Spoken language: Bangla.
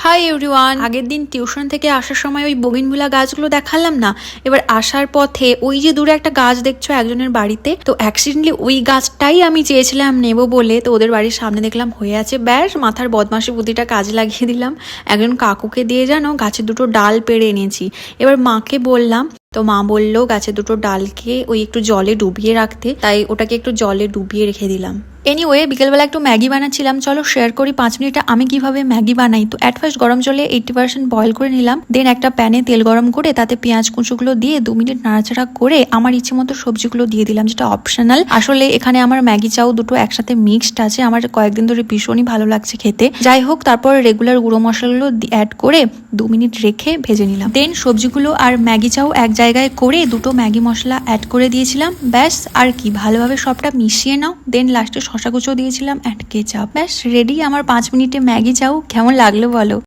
হাই এভরিওয়ান, আগের দিন টিউশন থেকে আসার সময় ওই বগিনভিলা গাছগুলো দেখালাম না। এবার আসার পথে ওই যে দূরে একটা গাছ দেখছো একজনের বাড়িতে, তো অ্যাক্সিডেন্টলি ওই গাছটাই আমি চেয়েছিলাম নেবো বলে, তো ওদের বাড়ির সামনে দেখলাম হয়ে আছে, ব্যাস মাথার বদমাশি বুদ্ধিটা কাজে লাগিয়ে দিলাম। একজন কাকুকে দিয়ে জানো গাছের দুটো ডাল পেড়ে এনেছি। এবার মাকে বললাম, তো মা বললো গাছের দুটো ডালকে ওই একটু জলে ডুবিয়ে রাখতে, তাই ওটাকে একটু জলে ডুবিয়ে রেখে দিলাম। এনিওয়ে, বিকেলবেলা একটু ম্যাগি বানাচ্ছিলাম, চলো শেয়ার করি 5 মিনিটে আমি কিভাবে ম্যাগি বানাই। তো অ্যাট ফার্স্ট গরম জলে 80% বয়েল করে নিলাম, দেন একটা প্যানে তেল গরম করে তাতে পেঁয়াজ কুচুগুলো দিয়ে 2 মিনিট নাড়াচাড়া করে আমার ইচ্ছে মতো সবজিগুলো দিয়ে দিলাম, যেটা অপশনাল। আসলে এখানে আমার ম্যাগি চাও দুটো একসাথে মিক্সড আছে, আমার কয়েকদিন ধরে ভীষণই ভালো লাগছে খেতে। যাই হোক, তারপর রেগুলার গুঁড়ো মশলাগুলো অ্যাড করে 2 মিনিট রেখে ভেজে নিলাম। দেন সবজিগুলো আর ম্যাগি চাও এক জায়গায় করে দুটো ম্যাগি মশলা অ্যাড করে দিয়েছিলাম, ব্যাস আর কি, ভালোভাবে সবটা মিশিয়ে নাও। দেন লাস্টে শসা কুচো দিয়েছিলাম অ্যান্ড কেচাপ, ব্যাস রেডি আমার 5 মিনিটে ম্যাগি চাও। কেমন লাগলো বলো?